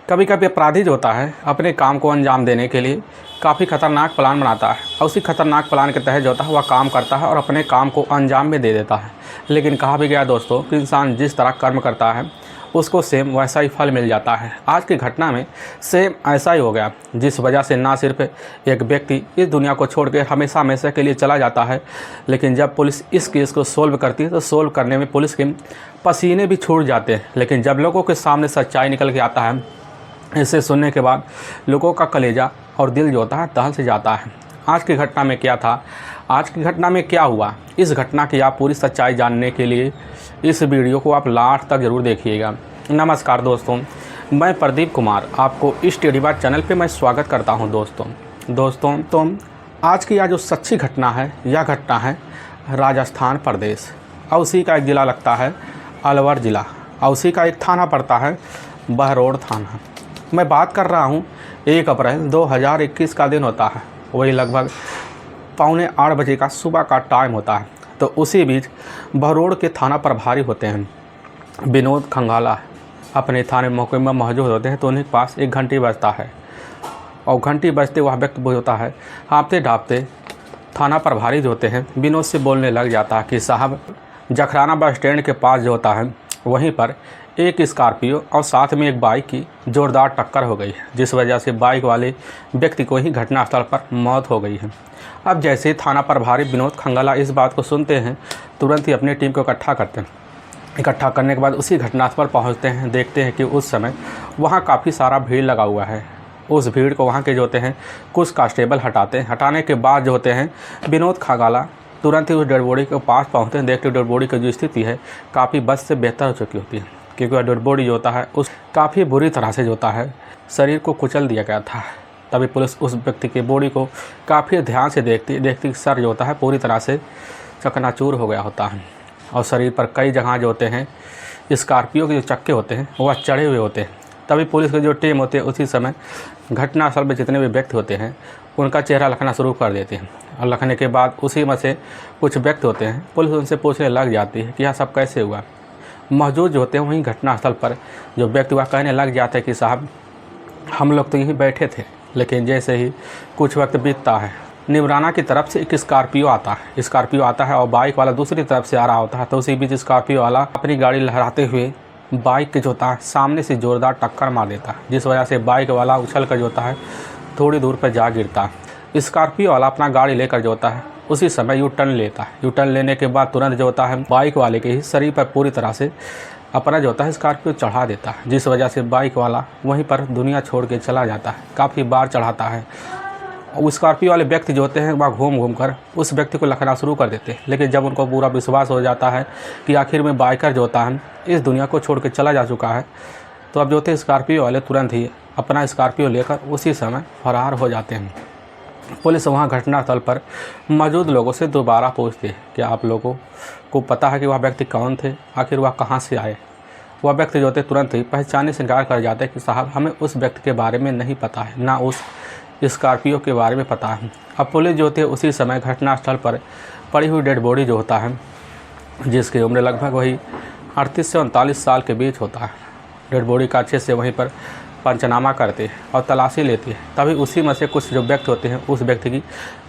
कभी कभी अपराधी जो होता है अपने काम को अंजाम देने के लिए काफ़ी खतरनाक प्लान बनाता है और उसी खतरनाक प्लान के तहत जो होता है वह काम करता है और अपने काम को अंजाम भी दे देता है। लेकिन कहा भी गया दोस्तों कि इंसान जिस तरह कर्म करता है उसको सेम वैसा ही फल मिल जाता है। आज की घटना में सेम ऐसा ही हो गया, जिस वजह से ना सिर्फ एक व्यक्ति इस दुनिया को छोड़ कर हमेशा हमेशा के लिए चला जाता है, लेकिन जब पुलिस इस केस को सोल्व करती है तो सोल्व करने में पुलिस के पसीने भी छूट जाते हैं। लेकिन जब लोगों के सामने सच्चाई निकल के आता है, इसे सुनने के बाद लोगों का कलेजा और दिल जो होता है दहल से जाता है। आज की घटना में क्या था, आज की घटना में क्या हुआ, इस घटना की आप पूरी सच्चाई जानने के लिए इस वीडियो को आप लास्ट तक ज़रूर देखिएगा। नमस्कार दोस्तों, मैं प्रदीप कुमार आपको इस स्टडी बात चैनल पे मैं स्वागत करता हूं। दोस्तों तो आज की यह जो सच्ची घटना है, यह घटना है राजस्थान प्रदेश। और उसी का एक ज़िला लगता है अलवर ज़िला और उसी का एक थाना पड़ता है बहरोड थाना। मैं बात कर रहा हूँ 1 अप्रैल 2021 का दिन होता है, वही लगभग 7:45 बजे का सुबह का टाइम होता है। तो उसी बीच बहरोड के थाना प्रभारी होते हैं विनोद खंगाला, अपने थाने मौके में मौजूद होते हैं। तो उन्हीं के पास एक घंटी बजता है और घंटी बजते वह व्यक्ति होता है हाँफते ढाँपते थाना प्रभारी जो होते हैं विनोद से बोलने लग जाता है कि साहब, जखराना बस स्टैंड के पास जो होता है वहीं पर एक स्कॉर्पियो और साथ में एक बाइक की जोरदार टक्कर हो गई है, जिस वजह से बाइक वाले व्यक्ति को ही घटनास्थल पर मौत हो गई है। अब जैसे थाना प्रभारी विनोद खंगाला इस बात को सुनते हैं, तुरंत ही अपनी टीम को इकट्ठा करते हैं। इकट्ठा करने के बाद उसी घटनास्थल पर पहुंचते हैं। देखते हैं कि उस समय वहां काफ़ी सारा भीड़ लगा हुआ है। उस भीड़ को वहां के जो होते हैं कुछ कांस्टेबल हटाते हैं। हटाने के बाद जो होते हैं विनोद खंगाला तुरंत ही उस डेड बॉडी के पास पहुँचते हैं। देखते डेड बॉडी की जो स्थिति है काफ़ी बद से बेहतर हो चुकी होती है, क्योंकि वह डेड बॉडी जो होता है उस काफ़ी बुरी तरह से जो होता है शरीर को कुचल दिया गया था। तभी पुलिस उस व्यक्ति की बॉडी को काफ़ी ध्यान से देखती सर जो होता है पूरी तरह से चकनाचूर हो गया होता है और शरीर पर कई जगह जो होते हैं स्कॉर्पियो के जो चक्के होते हैं वह चढ़े हुए होते हैं। तभी पुलिस की जो टीम होती है उसी समय घटनास्थल में जितने भी व्यक्ति होते हैं उनका चेहरा लिखना शुरू कर देते हैं। और लिखने के बाद उसी में से कुछ व्यक्ति होते हैं, पुलिस उनसे पूछने लग जाती है कि यह सब कैसे हुआ। मौजूद जो होते हैं वहीं घटनास्थल पर जो व्यक्ति वह कहने लग जाते हैं कि साहब, हम लोग तो यहीं बैठे थे, लेकिन जैसे ही कुछ वक्त बीतता है निमराना की तरफ से एक स्कॉर्पियो आता है और बाइक वाला दूसरी तरफ से आ रहा होता है। तो उसी बीच स्कॉर्पियो वाला अपनी गाड़ी लहराते हुए बाइक के जो होता है सामने से ज़ोरदार टक्कर मार देता है, जिस वजह से बाइक वाला उछल कर जो होता है थोड़ी दूर पर जा गिरता है। स्कॉर्पियो वाला अपना गाड़ी लेकर जो होता है उसी समय यू टर्न लेता है। यू टर्न लेने के बाद तुरंत जो होता है बाइक वाले के ही शरीर पर पूरी तरह से अपना जो होता है स्कॉर्पियो चढ़ा देता है, जिस वजह से बाइक वाला वहीं पर दुनिया छोड़ के चला जाता है। काफ़ी बार चढ़ाता है। उस स्कॉर्पियो वाले व्यक्ति जो होते हैं वह घूम कर उस व्यक्ति को लखना शुरू कर देते हैं। लेकिन जब उनको पूरा विश्वास हो जाता है कि आखिर में बाइकर जो होता है इस दुनिया को छोड़ के चला जा चुका है, तो अब जो होते हैं स्कॉर्पियो वाले तुरंत ही अपना स्कॉर्पियो लेकर उसी समय फरार हो जाते हैं। पुलिस वहाँ घटनास्थल पर मौजूद लोगों से दोबारा पूछती है कि आप लोगों को पता है कि वह व्यक्ति कौन थे, आखिर वह कहाँ से आए। वह व्यक्ति जो होते तुरंत ही पहचानने से इनकार कर जाते हैं कि साहब, हमें उस व्यक्ति के बारे में नहीं पता है, ना उस स्कॉर्पियो के बारे में पता है। अब पुलिस जो होती है उसी समय घटनास्थल पर पड़ी हुई डेड बॉडी जो होता है, जिसकी उम्र लगभग वही 38 से 39 साल के बीच होता है, डेड बॉडी का अच्छे से वहीं पर पंचनामा करती है और तलाशी लेती है। तभी उसी में से कुछ जो व्यक्ति होते हैं उस व्यक्ति की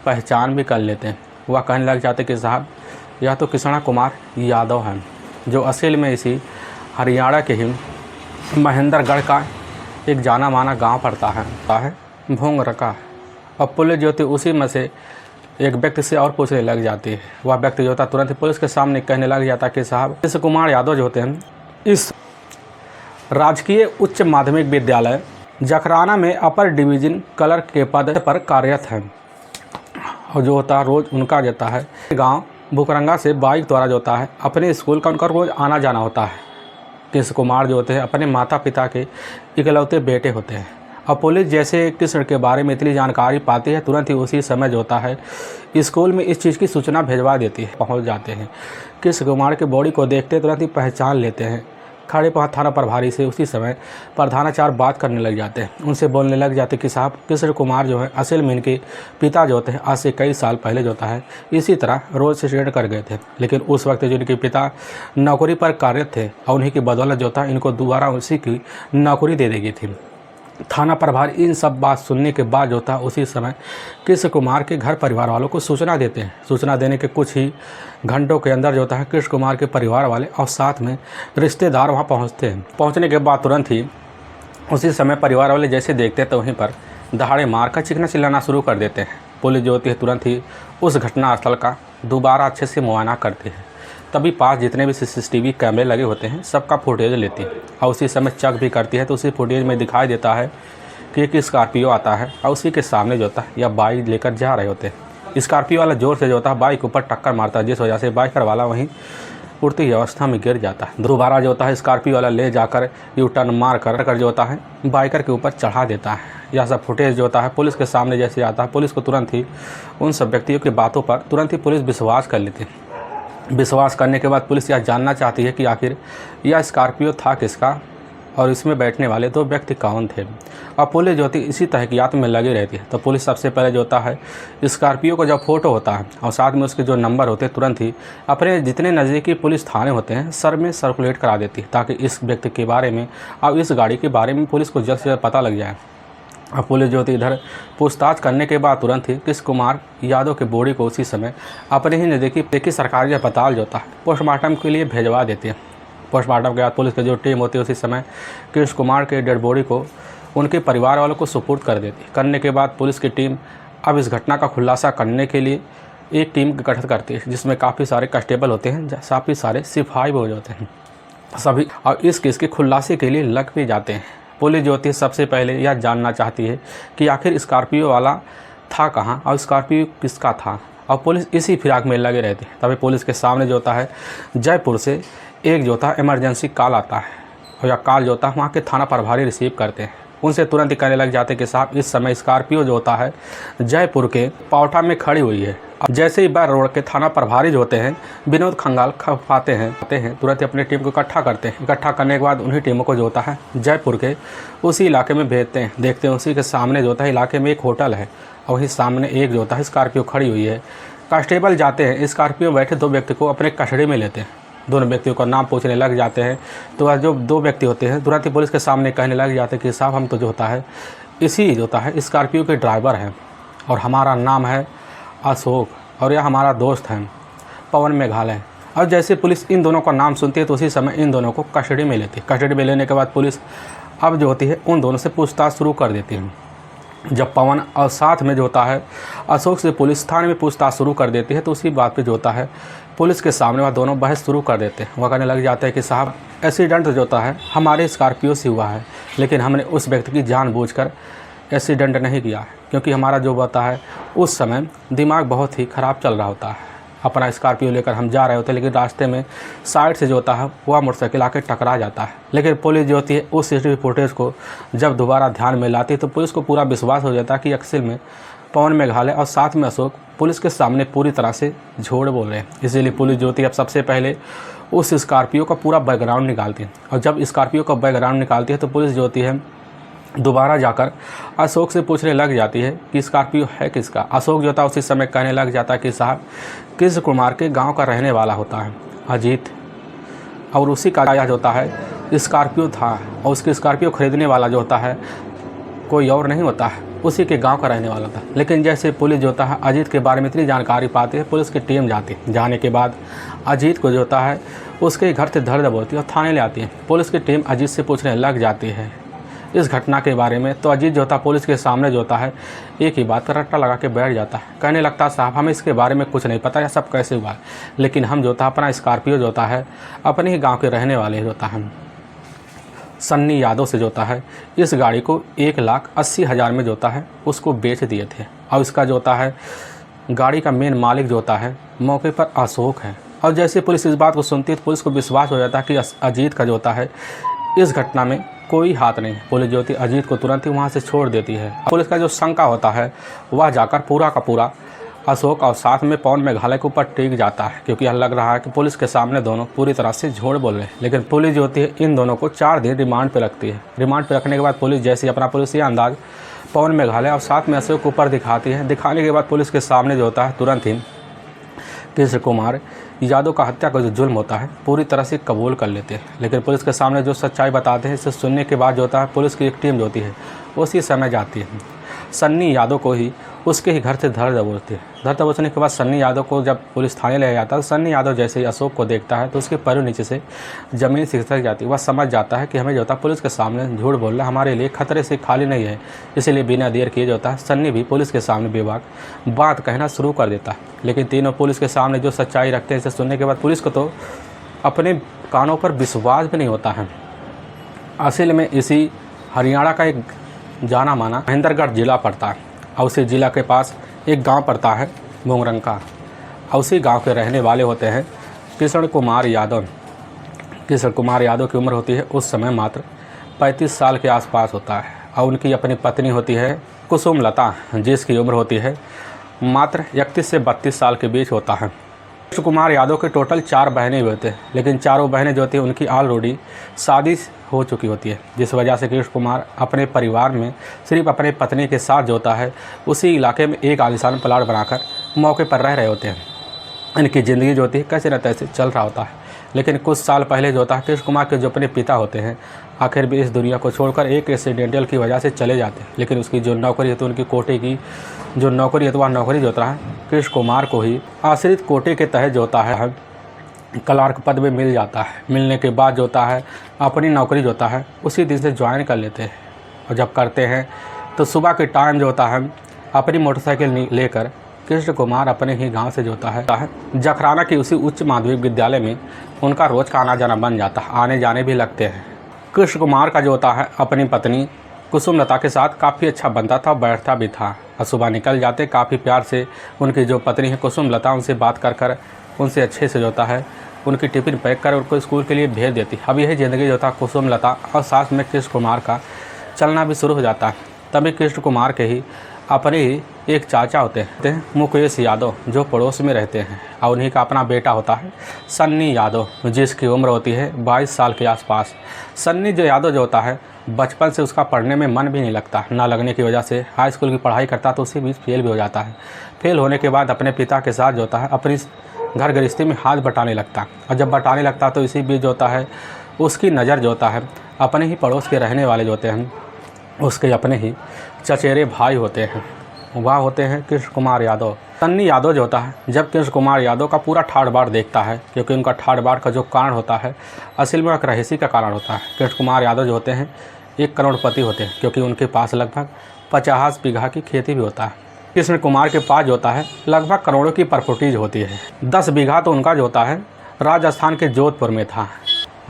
पहचान भी कर लेते हैं। वह कहने लग जाते कि साहब, यह तो कृष्णा कुमार यादव हैं, जो असल में इसी हरियाणा के ही महेंद्रगढ़ का एक जाना माना गाँव पड़ता है भोंगरका। और पुलिस जो होती है उसी में से एक व्यक्ति से और पूछने लग जाती है। वह व्यक्ति जो होता है तुरंत पुलिस के सामने कहने लग जाता है कि साहब, कृष्ण कुमार यादव जो होते हैं इस राजकीय उच्च माध्यमिक विद्यालय जखराना में अपर डिवीजन क्लर्क के पद पर कार्यरत हैं। और जो होता है रोज़ उनका जाता है गांव भुकरंगा से बाइक द्वारा जो होता है अपने स्कूल का उनका रोज़ आना जाना होता है। कृष्ण कुमार जो होते हैं अपने माता पिता के इकलौते बेटे होते हैं। और पुलिस जैसे कृष्ण के बारे में इतनी जानकारी पाती है, तुरंत ही उसी समय जो होता है स्कूल में इस चीज़ की सूचना भिजवा देती है। पहुंच जाते हैं, कृष्ण कुमार के बॉडी को देखते तुरंत ही पहचान लेते हैं। खड़े थाना प्रभारी से उसी समय प्रधानाचार्य बात करने लग जाते हैं। उनसे बोलने लग जाते कि साहब, कृष्ण कुमार जो है असल में इनके पिता जो होते हैं आज से कई साल पहले जो होता है इसी तरह रोड से एक्सीडेंट कर गए थे, लेकिन उस वक्त जो इनके पिता नौकरी पर कार्यरत थे और उन्हीं की बदौलत जो था इनको दोबारा उसी की नौकरी दे दी गई थी। थाना प्रभारी इन सब बात सुनने के बाद जो था उसी समय कृष्ण कुमार के घर परिवार वालों को सूचना देते हैं। सूचना देने के कुछ ही घंटों के अंदर जो है कृष्ण कुमार के परिवार वाले और साथ में रिश्तेदार वहां पहुंचते हैं। पहुंचने के बाद तुरंत ही उसी समय परिवार वाले जैसे देखते हैं तो वहीं पर दहाड़े मार कर चीखना चिल्लाना शुरू कर देते हैं। पुलिस जो होती है तुरंत ही उस घटना स्थल का दोबारा अच्छे से मुआयना करती है। तभी पास जितने भी CCTV कैमरे लगे होते हैं सबका फुटेज लेती है और उसी समय चेक भी करती है। तो उसी फुटेज में दिखाई देता है कि एक स्कॉर्पियो आता है और उसी के सामने जो होता है या बाइक लेकर जा रहे होते हैं। स्कॉर्पियो वाला जोर से जो होता है बाइक ऊपर टक्कर मारता है, जिस वजह से बाइकर वाला वहीं उड़ती हुई अवस्था में गिर जाता है। दोबारा जो होता है स्कॉर्पियो वाला ले जाकर U-टर्न मार कर जो होता है बाइकर के ऊपर चढ़ा देता है। यह सब फुटेज जो होता है पुलिस के सामने जैसे आता है, पुलिस को तुरंत ही उन सब व्यक्तियों की बातों पर तुरंत ही पुलिस विश्वास कर लेती है। विश्वास करने के बाद पुलिस यह जानना चाहती है कि आखिर यह स्कॉर्पियो था किसका और इसमें बैठने वाले 2 व्यक्ति कौन थे। और पुलिस जो होती है इसी तहकीकात में लगी रहती है। तो पुलिस सबसे पहले जो होता है स्कॉर्पियो का जो फ़ोटो होता है और साथ में उसके जो नंबर होते हैं तुरंत ही अपने जितने नज़दीकी पुलिस थाने होते हैं सर में सर्कुलेट करा देती है, ताकि इस व्यक्ति के बारे में और इस गाड़ी के बारे में पुलिस को जल्द से जल्द पता लग जाए। अब पुलिस जो होती इधर पूछताछ करने के बाद तुरंत ही कृष्ण कुमार यादव के बॉडी को उसी समय अपने ही नज़दीकी सरकारी अस्पताल जो होता है पोस्टमार्टम के लिए भेजवा देते हैं। पोस्टमार्टम के बाद पुलिस की जो टीम होती है उसी समय कृष्ण कुमार के डेड बॉडी को उनके परिवार वालों को सुपुर्द कर देती है। करने के बाद पुलिस की टीम अब इस घटना का खुलासा करने के लिए एक टीम का गठन करती है, जिसमें काफ़ी सारे कांस्टेबल होते हैं, काफ़ी सारे सिपाही भी हो जाते हैं सभी, और इस केस के खुलासे के लिए लग भी जाते हैं। पुलिस जो होती है सबसे पहले यह जानना चाहती है कि आखिर स्कॉर्पियो वाला था कहाँ और स्कॉर्पियो किसका था, और पुलिस इसी फिराक में लगे रहती है। तभी पुलिस के सामने जो होता है जयपुर से एक जो होता है इमरजेंसी कॉल आता है और यह कॉल जो होता है वहाँ के थाना प्रभारी रिसीव करते हैं। उनसे तुरंत ही कहने लग जाते हैं कि साहब इस समय स्कॉर्पियो जो होता है जयपुर के पावटा में खड़ी हुई है। अब जैसे ही बार रोड के थाना प्रभारी जो होते हैं विनोद खंगाल आते हैं तुरंत ही अपनी टीम को इकट्ठा करते हैं। इकट्ठा करने के बाद उन्हीं टीमों को जो होता है जयपुर के उसी इलाके में भेजते हैं। देखते हैं उसी के सामने जो होता है इलाके में एक होटल है और वहीं सामने एक जो होता है स्कॉर्पियो खड़ी हुई है। कांस्टेबल जाते हैं स्कॉर्पियो बैठे 2 व्यक्ति को अपने कस्टडी में लेते हैं। दोनों व्यक्तियों का नाम पूछने लग जाते हैं। तो वह जो 2 व्यक्ति होते हैं तुरंत ही पुलिस के सामने कहने लग जाते हैं कि साहब हम तो जो होता है इसी जो होता है स्कॉर्पियो के ड्राइवर हैं और हमारा नाम है अशोक और यह हमारा दोस्त है पवन मेघालय। और जैसे पुलिस इन दोनों का नाम सुनती है तो उसी समय इन दोनों को कस्टडी में लेती है। कस्टडी में लेने के बाद पुलिस अब जो होती है उन दोनों से पूछताछ शुरू कर देती है। जब पवन और साथ में जो होता है अशोक से पुलिस थाने में पूछताछ शुरू कर देती है तो उसी बात पे जो होता है पुलिस के सामने वह दोनों बहस शुरू कर देते हैं। वह कहने लग जाते हैं कि साहब एक्सीडेंट जो होता है हमारे स्कॉर्पियो से हुआ है, लेकिन हमने उस व्यक्ति की जानबूझकर एक्सीडेंट नहीं किया है, क्योंकि हमारा जो होता है उस समय दिमाग बहुत ही ख़राब चल रहा होता है। अपना स्कॉर्पियो लेकर हम जा रहे होते हैं, लेकिन रास्ते में साइड से जो होता है वह मोटरसाइकिल आकर टकरा जाता है। लेकिन पुलिस जो होती है उस CCTV फुटेज को जब दोबारा ध्यान में लाती है तो पुलिस को पूरा विश्वास हो जाता है कि अक्सर में पवन मेघालय और साथ में अशोक पुलिस के सामने पूरी तरह से झूठ बोल रहे हैं। इसीलिए पुलिस जो होती है अब सबसे पहले उस स्कॉर्पियो का पूरा बैकग्राउंड निकालती है। और जब स्कॉर्पियो का बैकग्राउंड निकालती है तो पुलिस जो होती है दोबारा जाकर अशोक से पूछने लग जाती है कि स्कॉर्पियो है किसका। अशोक जो था उसी समय कहने लग जाता है कि साहब कृष्ण कुमार के गांव का रहने वाला होता है अजीत, और उसी का जो होता है स्कॉर्पियो था और उसकी स्कॉर्पियो खरीदने वाला जो होता है कोई और नहीं होता है, उसी के गांव का रहने वाला था। लेकिन जैसे पुलिस जो होता है अजीत के बारे में इतनी जानकारी पाती है, पुलिस की टीम जाती है। जाने के बाद अजीत को जो होता है उसके घर से धर दबोती है और थाने ले आती है। पुलिस की टीम अजीत से पूछने लग जाती है इस घटना के बारे में। तो अजीत जो होता है पुलिस के सामने जो होता है एक ही बात का रट्टा लगा के बैठ जाता है। कहने लगता है साहब हमें इसके बारे में कुछ नहीं पता, यह सब कैसे हुआ है, लेकिन हम जो होता है अपना स्कॉर्पियो जो होता है अपने ही गाँव के रहने वाले जो होता है सन्नी यादव से जो होता है इस गाड़ी को 1,80,000 में जो होता है उसको बेच दिए थे। और इसका जो होता है गाड़ी का मेन मालिक जो होता है मौके पर अशोक है। और जैसे पुलिस इस बात को सुनती है तो पुलिस को विश्वास हो जाता है कि अजीत का जो होता है इस घटना में कोई हाथ नहीं। पुलिस जो होती है अजीत को तुरंत ही वहाँ से छोड़ देती है। पुलिस का जो शंका होता है वह जाकर पूरा का पूरा अशोक और साथ में पवन मेघालय के ऊपर टिक जाता है, क्योंकि यह लग रहा है कि पुलिस के सामने दोनों पूरी तरह से झूठ बोल रहे हैं। लेकिन पुलिस जो होती है इन दोनों को 4 दिन रिमांड पे रखती है। रिमांड पे रखने के बाद पुलिस जैसे अपना पुलिसिया अंदाज पवन मेघालय और साथ में अशोक के ऊपर दिखाती है। दिखाने के बाद पुलिस के सामने जो होता है तुरंत ही कृष्ण कुमार यादव का हत्या का जो जुल्म होता है पूरी तरह से कबूल कर लेते हैं। लेकिन पुलिस के सामने जो सच्चाई बताते हैं इसे सुनने के बाद जो होता है पुलिस की एक टीम जो होती है उसी समय जाती है। सन्नी यादव को ही उसके ही घर से धर दबोचती है। धर दबोचने के बाद सन्नी यादव को जब पुलिस थाने ले जाता है तो सन्नी यादव जैसे ही अशोक को देखता है तो उसके पैरों नीचे से ज़मीन खिसक जाती है। वह समझ जाता है कि हमें जो होता है पुलिस के सामने झूठ बोलना हमारे लिए खतरे से खाली नहीं है, इसीलिए बिना देर किए जो होता है सन्नी भी पुलिस के सामने बेबाक बात कहना शुरू कर देता है। लेकिन तीनों पुलिस के सामने जो सच्चाई रखते हैं इसे सुनने के बाद पुलिस को तो अपने कानों पर विश्वास भी नहीं होता है। असल में इसी हरियाणा का एक जाना माना महेंद्रगढ़ जिला पड़ता है और उसी ज़िला के पास एक गांव पड़ता है मोगरंका और उसी गांव के रहने वाले होते हैं किशन कुमार यादव। किशन कुमार यादव की उम्र होती है उस समय मात्र 35 साल के आसपास होता है और उनकी अपनी पत्नी होती है कुसुम लता, जिसकी उम्र होती है मात्र 31 से 32 साल के बीच होता है। कृष्ण कुमार यादव के टोटल 4 बहनें भी होते हैं, लेकिन चारों बहनें जो होती हैं उनकी ऑलरेडी शादी हो चुकी होती है, जिस वजह से कृष्ण कुमार अपने परिवार में सिर्फ अपने पत्नी के साथ जो होता है उसी इलाके में एक आलीशान प्लाट बनाकर मौके पर रह रहे होते हैं। इनकी ज़िंदगी जो होती है कैसे न तैसे चल रहा होता है। लेकिन कुछ साल पहले जो होता है कृष्ण कुमार के जो अपने पिता होते हैं आखिर भी इस दुनिया को छोड़कर एक एक्सीडेंटल की वजह से चले जाते हैं। लेकिन उसकी जो नौकरी है तो उनकी कोटे की जो नौकरी है तो वह नौकरी जो होता है कृष्ण कुमार को ही आश्रित कोटे के तहत जो होता है क्लार्क पद में मिल जाता है। मिलने के बाद जो होता है अपनी नौकरी जो होता है उसी दिन से ज्वाइन कर लेते हैं। और जब करते हैं तो सुबह के टाइम जो होता है अपनी मोटरसाइकिल लेकर कृष्ण कुमार अपने ही गांव से जो होता है जखराना की उसी उच्च माध्यमिक विद्यालय में उनका रोज़ का आना जाना बन जाता है, आने जाने भी लगते हैं। कृष्ण कुमार का जो होता है अपनी पत्नी कुसुम लता के साथ काफ़ी अच्छा बनता था, बैठता भी था और सुबह निकल जाते काफ़ी प्यार से। उनकी जो पत्नी है कुसुम लता उनसे बात कर उनसे अच्छे से जो होता है उनकी टिफ़िन पैक कर उनको स्कूल के लिए भेज देती। अब यही ज़िंदगी जो था कुसुम लता और साथ में कृष्ण कुमार का चलना भी शुरू हो जाता है। तभी कृष्ण कुमार के ही अपने ही एक चाचा होते हैं मुकेश यादव जो पड़ोस में रहते हैं और उन्हीं का अपना बेटा होता है सन्नी यादव, जिसकी उम्र होती है 22 साल के आसपास। सन्नी जो यादव जो होता है बचपन से उसका पढ़ने में मन भी नहीं लगता, ना लगने की वजह से हाई स्कूल की पढ़ाई करता तो उसी बीच फेल भी हो जाता है। फेल होने के बाद अपने पिता के साथ जो होता है अपनी घर गृहस्थी में हाथ बटाने लगता और जब बटाने लगता तो इसी बीच जो होता है उसकी नज़र जो होता है अपने ही पड़ोस के रहने वाले जो होते हैं उसके अपने ही चचेरे भाई होते हैं, वह होते हैं कृष्ण कुमार यादव। सन्नी यादव जो होता है जब कृष्ण कुमार यादव का पूरा ठाड़ बाट देखता है, क्योंकि उनका ठाड़ बाट का जो कारण होता है असल में एक रहीसी का कारण होता है। कृष्ण कुमार यादव जो होते हैं 1 करोड़पति होते हैं, क्योंकि उनके पास लगभग 50 बीघा की खेती भी होता है। कृष्ण कुमार के पास जो होता है लगभग करोड़ों की प्रॉपर्टीज होती है। 10 बीघा तो उनका जो होता है राजस्थान के जोधपुर में था,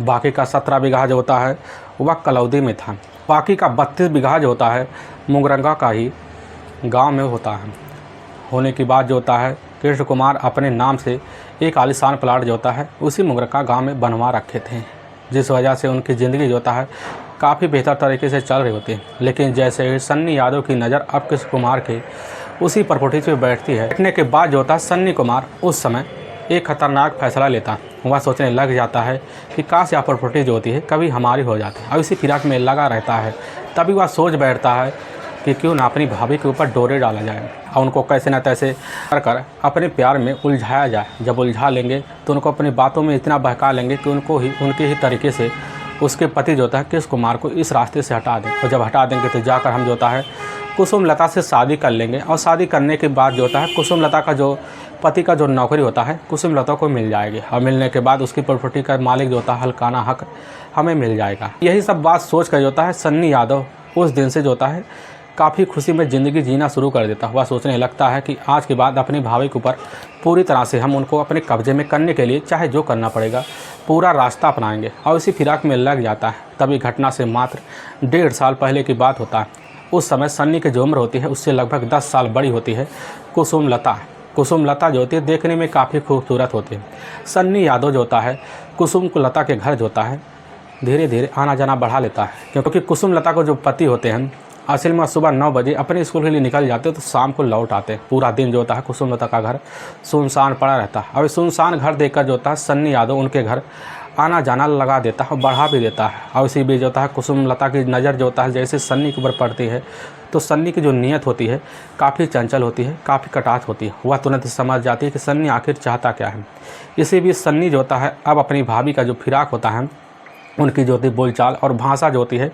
बाकी का 17 बीघा जो होता है वह कलौदी में था, बाकी का 32 बीघा जो होता है मुगरंगा का ही गांव में होता है। होने की बात जो होता है कृष्ण कुमार अपने नाम से एक आलीशान प्लाट जो होता है उसी मुगरंगा गांव में बनवा रखे थे, जिस वजह से उनकी ज़िंदगी जो होता है काफ़ी बेहतर तरीके से चल रही होती है। लेकिन जैसे ही सन्नी यादव की नज़र अब कृष्ण कुमार के उसी प्रॉपर्टी पे बैठती है, बैठने के बाद जो होता है सन्नी कुमार उस समय एक खतरनाक फैसला लेता। वह सोचने लग जाता है कि काश यह प्रॉपर्टी जो होती है कभी हमारी हो जाती है। अब इसी फिराक में लगा रहता है। तभी वह सोच बैठता है कि क्यों ना अपनी भाभी के ऊपर डोरे डाला जाए और उनको कैसे न तैसे कर अपने प्यार में उलझाया जाए। जब उलझा लेंगे तो उनको अपनी बातों में इतना बहका लेंगे कि उनको ही उनके ही तरीके से उसके पति जो होता है कृष्ण कुमार को इस रास्ते से हटा दें। और जब हटा देंगे तो जाकर हम जो होता है कुसुम लता से शादी कर लेंगे और शादी करने के बाद जो होता है कुसुम लता का जो पति का जो नौकरी होता है कुसुम लता को मिल जाएगी और मिलने के बाद उसकी प्रॉपर्टी का मालिक जो होता है हल्काना हक हमें मिल जाएगा। यही सब बात सोच कर जो होता है सन्नी यादव उस दिन से जो होता है काफ़ी खुशी में ज़िंदगी जीना शुरू कर देता। वह सोचने लगता है कि आज के बाद अपनी भाभी के ऊपर पूरी तरह से हम उनको अपने कब्जे में करने के लिए चाहे जो करना पड़ेगा पूरा रास्ता अपनाएंगे और इसी फिराक में लग जाता है। तभी घटना से मात्र 1.5 साल पहले की बात होता है। उस समय सन्नी की जो उम्र होती है उससे लगभग 10 साल बड़ी होती है कुसुम लता। कुसुम लता जो होती है देखने में काफ़ी खूबसूरत होती है। सन्नी यादव जो होता है कुसुम लता के घर जो होता है धीरे धीरे आना जाना बढ़ा लेता है, क्योंकि कुसुम लता को जो पति होते हैं असल में सुबह 9 बजे अपने स्कूल के लिए निकल जाते तो शाम को लौट आते। पूरा दिन जो होता है कुसुम लता का घर सुनसान पड़ा रहता है। अब सुनसान घर देखकर जो होता है सन्नी यादव उनके घर आना जाना लगा देता है और बढ़ा भी देता है। और इसी बीच जो होता है कुसुम लता की नज़र जो होता है जैसे सन्नी के ऊपर पड़ती है तो सन्नी की जो नीयत होती है काफ़ी चंचल होती है, काफ़ी कटाक्ष होती है। वह तुरंत समझ जाती है कि सन्नी आखिर चाहता क्या है। इसी बीच सन्नी जो होता है अब अपनी भाभी का जो फिराक होता है उनकी जो होती बोलचाल और भाषा जो होती है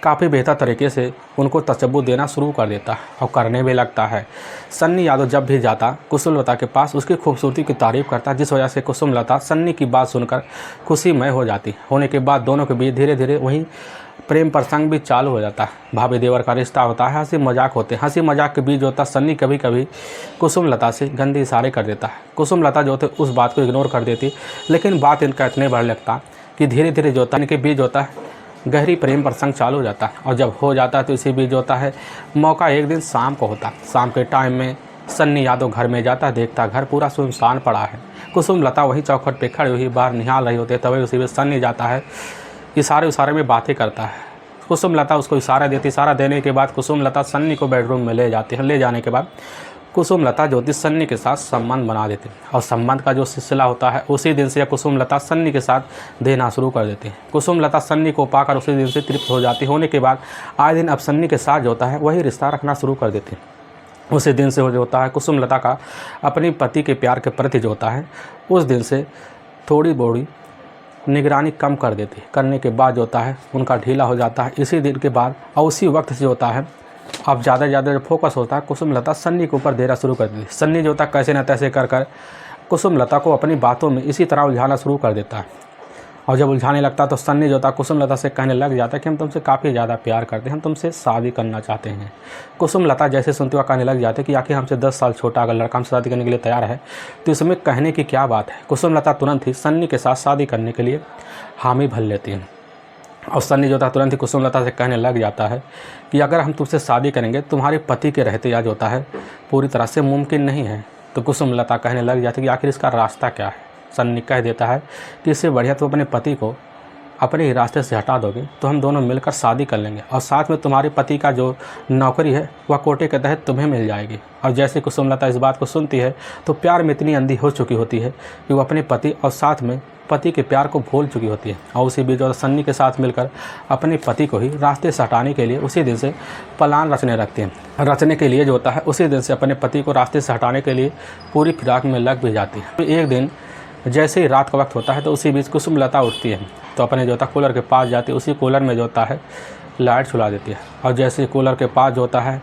काफ़ी बेहतर तरीके से उनको तसव्वुर देना शुरू कर देता है और करने भी लगता है। सन्नी यादव जब भी जाता कुसुमलता के पास उसकी खूबसूरती की तारीफ़ करता, जिस वजह से कुसुमलता सन्नी की बात सुनकर खुशीमय हो जाती। होने के बाद दोनों के बीच धीरे धीरे वहीं प्रेम प्रसंग भी चालू हो जाता है। भाभी देवर का रिश्ता होता है, हंसी मजाक होते हैं। हंसी मजाक के बीच जो होता सन्नी कभी कभी कुसुमलता से गंदे इशारे कर देता है। कुसुमलता जो होते उस बात को इग्नोर कर देती, लेकिन बात इनका इतने बढ़ लगता कि धीरे धीरे जो होता है इनके बीच होता है गहरी प्रेम प्रसंग चालू हो जाता है। और जब हो जाता है तो इसी बीच होता है मौका एक दिन शाम को होता। शाम के टाइम में सन्नी यादव घर में जाता, देखता घर पूरा सुनसान पड़ा है। कुसुमलता वहीं चौखट पे खड़ी हुई बाहर निहाल रही होती है। तभी उसी बीच सन्नी जाता है, इशारे में बातें करता है। कुसुमलता उसको इशारा देती, इशारा देने के बाद कुसुमलता सन्नी को बेडरूम में ले जाती है। ले जाने के बाद कुसुमलता ज्योति सन्नी के साथ संबंध बना देती है और संबंध का जो सिलसिला होता है उसी दिन से कुसुमलता सन्नी के साथ देना शुरू कर देती है। कुसुमलता सन्नी को पाकर उसी दिन से तृप्त हो जाती होने के बाद आए दिन अब सन्नी के साथ जो होता है वही रिश्ता रखना शुरू कर देती है। उसी दिन से जो होता है कुसुमलता का अपने पति के प्यार के प्रति जो होता है उस दिन से थोड़ी बड़ी निगरानी कम कर देती। करने के बाद जो होता है उनका ढीला हो जाता है। इसी दिन के बाद और उसी वक्त से जो होता है अब ज़्यादा से ज़्यादा जो फोकस होता है कुसुमलता सन्नी के ऊपर देना शुरू कर देती। सन्नी जो होता है कैसे न तैसे कर कुसुमलता को अपनी बातों में इसी तरह उलझाना शुरू कर देता है। और जब उलझाने लगता है तो सन्नी जो होता है कुसुमलता से कहने लग जाता है कि हम तुमसे काफ़ी ज़्यादा प्यार करते हैं, हम तुमसे शादी करना चाहते हैं। कुसुमलता जैसे सुनते हुए कहने लग जाते कि आखिर हमसे 10 साल छोटा अगर लड़का हमसे शादी करने के लिए तैयार है तो इसमें कहने की क्या बात है। कुसुमलता तुरंत ही सन्नी के साथ शादी करने के लिए हामी भर लेती है। और सन्नी जो होता तुरंत ही कुसुमलता से कहने लग जाता है कि अगर हम तुमसे शादी करेंगे तुम्हारे पति के रहते या जो होता है पूरी तरह से मुमकिन नहीं है। तो कुसुमलता कहने लग जाती है कि आखिर इसका रास्ता क्या है। सन्नी कह देता है कि इससे बढ़िया तुम अपने पति को अपने ही रास्ते से हटा दोगे तो हम दोनों मिलकर शादी कर लेंगे और साथ में तुम्हारे पति का जो नौकरी है वह कोटे के तहत तुम्हें मिल जाएगी। और जैसे कुसुमलता इस बात को सुनती है तो प्यार में इतनी अंधी हो चुकी होती है कि वो अपने पति और साथ में पति के प्यार को भूल चुकी होती है। और उसी बीच जो सन्नी के साथ मिलकर अपने पति को ही रास्ते से हटाने के लिए उसी दिन से प्लान रचने लगती हैं। रचने के लिए जो होता है उसी दिन से अपने पति को रास्ते से हटाने के लिए पूरी फिराक में लग भी जाती है। एक दिन जैसे ही रात का वक्त होता है तो उसी बीच कुसुमलता उठती है तो अपने जो होता है कूलर के पास जाती है। उसी कूलर में जो होता है लाइट छुला देती है। और जैसे कूलर के पास जो होता है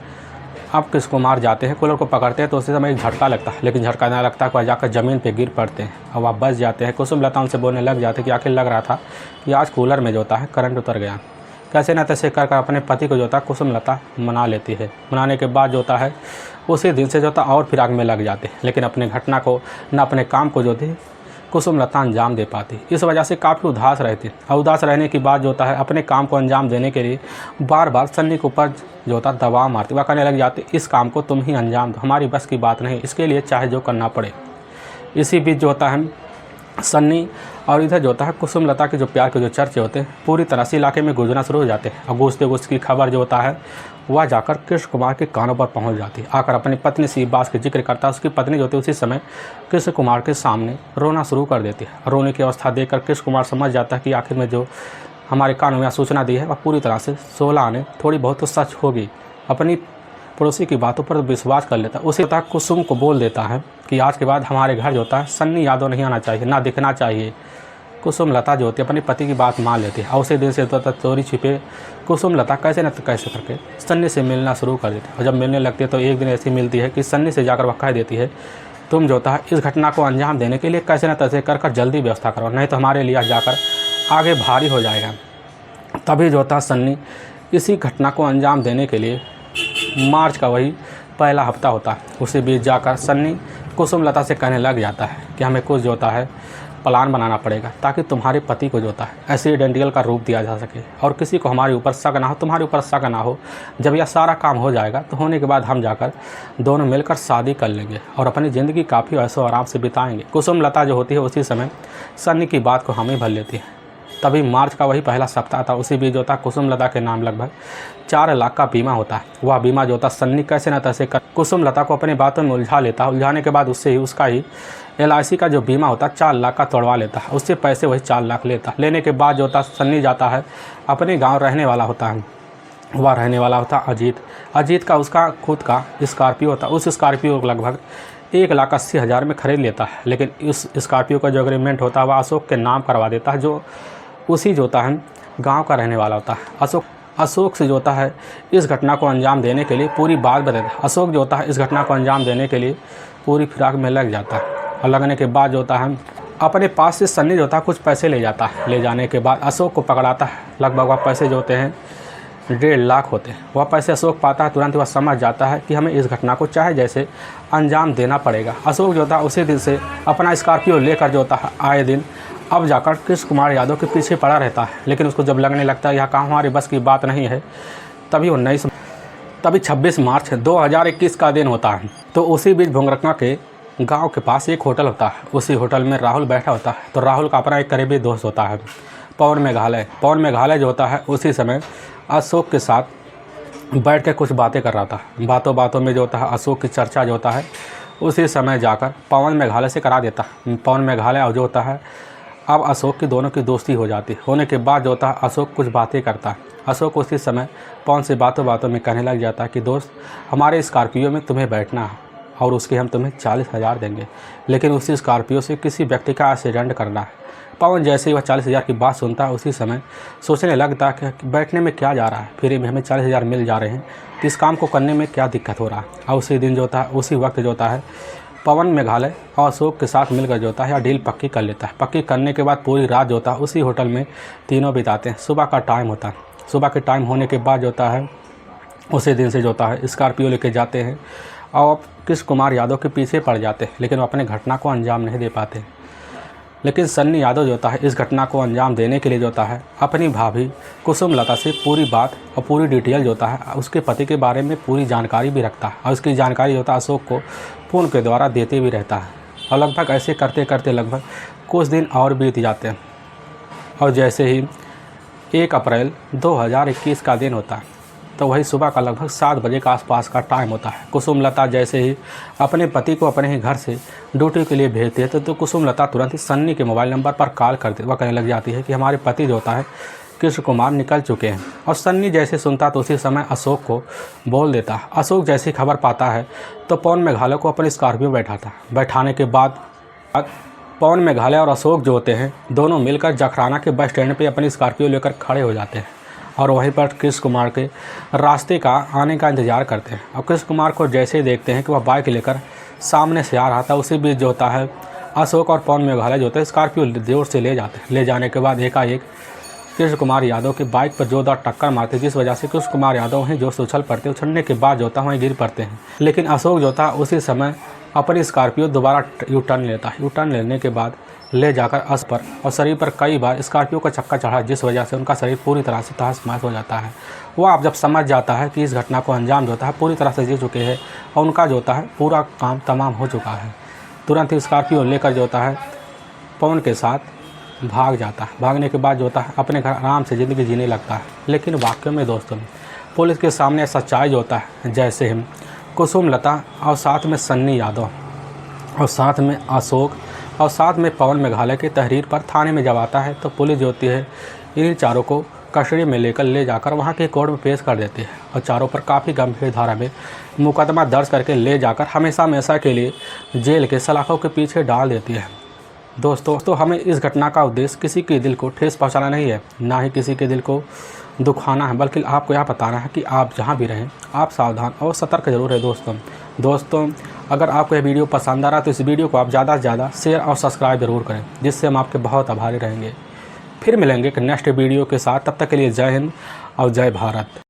अब किस कुमार जाते हैं कूलर को पकड़ते हैं तो उसी समय एक झटका लगता है, लेकिन झटका नहीं लगता वह जाकर ज़मीन पे गिर पड़ते हैं और वह बच जाते हैं। कुसुमलता उनसे बोलने लग जाते हैं कि आखिर लग रहा था कि आज कूलर में जो होता है करंट उतर गया। कैसे न तैसे कर अपने पति को जो होता है कुसुमलता मना लेती है। मनाने के बाद जो होता है उसी दिन से जो होता और फिराक में लग जाते हैं, लेकिन अपने घटना को न अपने काम को जो थी कुसुमलता अंजाम दे पाती। इस वजह से काफ़ी उदास रहती। और उदास रहने के बाद जो होता है अपने काम को अंजाम देने के लिए बार बार सन्नी के ऊपर जो होता है दबाव मारती। वह कहने लग जाती इस काम को तुम ही अंजाम दो, हमारी बस की बात नहीं, इसके लिए चाहे जो करना पड़े। इसी बीच जो होता है सन्नी और इधर जो होता है कुसुमलता के जो प्यार के जो चर्चे होते हैं पूरी तरह से इलाके में गूंजना शुरू हो जाते हैं। और गूंजते गूंजते की खबर जो होता है वह जाकर कृष्ण कुमार के कानों पर पहुंच जाती है। आकर अपनी पत्नी से बात का जिक्र करता है। उसकी पत्नी जो होती है उसी समय कृष्ण कुमार के सामने रोना शुरू कर देती है। रोने की अवस्था देखकर कृष्ण कुमार समझ जाता है कि आखिर में जो हमारे कानों में सूचना दी है वह पूरी तरह से 16 आने थोड़ी बहुत तो सच होगी। अपनी पड़ोसी की बातों पर विश्वास कर लेता है। उसी तरह कुसुम को बोल देता है कि आज के बाद हमारे घर जो होता है सन्नी यादव नहीं आना चाहिए, ना दिखना चाहिए। कुसुमलता जो होती है अपने पति की बात मान लेती है। और उसी दिन से तो चोरी छिपे कुसुमलता कैसे न कैसे करके सन्नी से मिलना शुरू कर देती है। और जब मिलने लगती है तो एक दिन ऐसी मिलती है कि सन्नी से जाकर वह कह देती है तुम जो होता है इस घटना को अंजाम देने के लिए कैसे न तैसे कर जल्दी व्यवस्था करो, नहीं तो हमारे लिए जाकर आगे भारी हो जाएगा। तभी जो होता है सन्नी इसी घटना को अंजाम देने के लिए मार्च का वही पहला हफ्ता होता है उसी बीच जाकर सन्नी कुसुमलता से कहने लग जाता है कि हमें कुछ जो होता है प्लान बनाना पड़ेगा ताकि तुम्हारे पति को जो होता है एक्सीडेंटल का रूप दिया जा सके और किसी को हमारे ऊपर शक ना हो, तुम्हारे ऊपर शक ना हो। जब यह सारा काम हो जाएगा तो होने के बाद हम जाकर दोनों मिलकर शादी कर लेंगे और अपनी ज़िंदगी काफ़ी ऐशो आराम से बिताएंगे। कुसुमलता जो होती है उसी समय सन्नी की बात को हामी भर लेती है। तभी मार्च का वही पहला सप्ताह था। उसी बीच जो था कुसुमलता के नाम लगभग 4 लाख का बीमा होता है। वह बीमा जो था सन्नी कैसे न तैसे कर कुसुमलता को अपनी बातों में उलझा लेता। उलझाने के बाद उससे ही उसका ही LIC का जो बीमा होता है 4 लाख का तोड़वा लेता है। उससे पैसे वही 4 लाख लेता। लेने के बाद जो था सन्नी जाता है अपने गाँव रहने वाला होता है। वह रहने वाला होता अजीत का उसका खुद का स्कॉर्पियो होता। उस स्कॉर्पियो को लगभग 1,80,000 में ख़रीद लेता है। लेकिन उस स्कॉर्पियो का जो एग्रीमेंट होता है वह अशोक के नाम करवा देता है, जो उसी जो होता है गांव का रहने वाला होता है। अशोक से जो होता है इस घटना को अंजाम देने के लिए पूरी बात बताता है। अशोक जो होता है इस घटना को अंजाम देने के लिए पूरी फिराक में लग जाता है और लगने के बाद जो होता है अपने पास से सन्नी जो होता है कुछ पैसे ले जाता है। ले जाने के बाद अशोक को पकड़ाता है। लगभग वह पैसे जो होते हैं 1.5 लाख होते हैं। वह पैसे अशोक पाता है। तुरंत वह समझ जाता है कि हमें इस घटना को चाहे जैसे अंजाम देना पड़ेगा। अशोक जो होता है उसी दिन से अपना स्कॉर्पियो लेकर जो होता है आए दिन अब जाकर कृष्ण कुमार यादव के पीछे पड़ा रहता है। लेकिन उसको जब लगने लगता है यह काम हमारी बस की बात नहीं है, तभी 26 मार्च 2021 का दिन होता है। तो उसी बीच भुंगरकना के गांव के पास एक होटल होता है। उसी होटल में राहुल बैठा होता है। तो राहुल का अपना एक करीबी दोस्त होता है पवन मेघालय। पवन मेघालय जो होता है उसी समय अशोक के साथ बैठ के कुछ बातें कर रहा था। बातों में जो होता है अशोक की चर्चा जो होता है उसी समय जाकर पवन मेघालय से करा देता है। पवन मेघालय जो होता है अब अशोक की दोनों की दोस्ती हो जाती है। होने के बाद जो होता है अशोक कुछ बातें करता है। अशोक उसी समय पवन से बातों में कहने लग जाता है कि दोस्त हमारे स्कॉर्पियो में तुम्हें बैठना है और उसके हम तुम्हें 40,000 देंगे, लेकिन उसी स्कॉर्पियो से किसी व्यक्ति का एक्सीडेंट करना है। पवन जैसे ही वह 40,000 की बात सुनता है उसी समय सोचने लगता है कि बैठने में क्या जा रहा है, फ्री में हमें 40,000 मिल जा रहे हैं, तो इस काम को करने में क्या दिक्कत हो रहा है। और उसी दिन जो होता है उसी वक्त जो होता है पवन मेघालय और अशोक के साथ मिलकर जो होता है डील पक्की कर लेता है। पक्की करने के बाद पूरी रात जो होता है उसी होटल में तीनों बिताते हैं। सुबह का टाइम होता है। सुबह के टाइम होने के बाद जो होता है उसी दिन से जो होता है स्कॉर्पियो लेके जाते हैं और कृष्ण कुमार यादव के पीछे पड़ जाते हैं, लेकिन वो अपने घटना को अंजाम नहीं दे पाते। लेकिन सन्नी यादव जो होता है इस घटना को अंजाम देने के लिए जो होता है अपनी भाभी कुसुम लता से पूरी बात और पूरी डिटेल जो होता है उसके पति के बारे में पूरी जानकारी भी रखता है और उसकी जानकारी जो होता है अशोक को फ़ोन के द्वारा देते भी रहता है। और लगभग ऐसे करते करते लगभग कुछ दिन और बीत जाते हैं और जैसे ही 1 अप्रैल 2021 का दिन होता है तो वही सुबह का लगभग 7 बजे का आसपास का टाइम होता है। कुसुम लता जैसे ही अपने पति को अपने ही घर से ड्यूटी के लिए भेजते हैं तो कुसुम लता तुरंत ही सन्नी के मोबाइल नंबर पर कॉल करते वह कहने लग जाती है कि हमारे पति जो होता है कृष्ण कुमार निकल चुके हैं। और सन्नी जैसे सुनता तो उसी समय अशोक को बोल देता है। अशोक जैसी खबर पाता है तो पवन मेघालय को अपने स्कॉर्पियो बैठाता। बैठाने के बाद पवन मेघालय और अशोक जो होते हैं दोनों मिलकर जखराना के बस स्टैंड पर अपनी स्कॉर्पियो लेकर खड़े हो जाते हैं और वहीं पर कृष्ण कुमार के रास्ते का आने का इंतज़ार करते हैं। और कृष्ण कुमार को जैसे ही देखते हैं कि वह बाइक लेकर सामने से आ रहा था उसी बीच जो होता है अशोक और पवन मेघालय जो होता है स्कॉर्पियो जोर से ले जाते हैं। ले जाने के बाद एकाएक कृष्ण कुमार यादव की बाइक पर जोरदार टक्कर मारते जिस वजह से कृष्ण कुमार यादव वहीं जोर से उछल पड़ते। उछलने के बाद जो होता है वहीं गिर पड़ते हैं। लेकिन अशोक जो होता है उसी समय अपनी स्कॉर्पियो दोबारा यू टर्न लेता है। यू टर्न लेने के बाद ले जाकर अस पर और शरीर पर कई बार स्कॉर्पियो का चक्का चढ़ा जिस वजह से उनका शरीर पूरी तरह से तहस महस हो जाता है। वह आप जब समझ जाता है कि इस घटना को अंजाम जो होता है पूरी तरह से जी चुके हैं और उनका जो होता है पूरा काम तमाम हो चुका है, तुरंत ही स्कॉर्पियो लेकर जो होता है पवन के साथ भाग जाता है। भागने के बाद जो होता है अपने घर आराम से ज़िंदगी जीने लगता है। लेकिन वाकई में दोस्तों पुलिस के सामने सच्चाई जो होता है जैसे हम कुसुम लता और साथ में सन्नी यादव और साथ में अशोक और साथ में पवन मेघालय के तहरीर पर थाने में जब आता है तो पुलिस जो होती है इन चारों को कस्टडी में लेकर ले जाकर वहाँ के कोर्ट में पेश कर देती है और चारों पर काफ़ी गंभीर धारा में मुकदमा दर्ज करके ले जाकर हमेशा के लिए जेल के सलाखों के पीछे डाल देती है। दोस्तों हमें इस घटना का उद्देश्य किसी के दिल को ठेस पहुँचाना नहीं है, ना ही किसी के दिल को दुखाना है, बल्कि आपको यह बताना है कि आप जहाँ भी रहें आप सावधान और सतर्क जरूर है। दोस्तों अगर आपको यह वीडियो पसंद आ रहा है तो इस वीडियो को आप ज़्यादा से ज़्यादा शेयर और सब्सक्राइब जरूर करें, जिससे हम आपके बहुत आभारी रहेंगे। फिर मिलेंगे एक नेक्स्ट वीडियो के साथ, तब तक के लिए जय हिंद और जय भारत।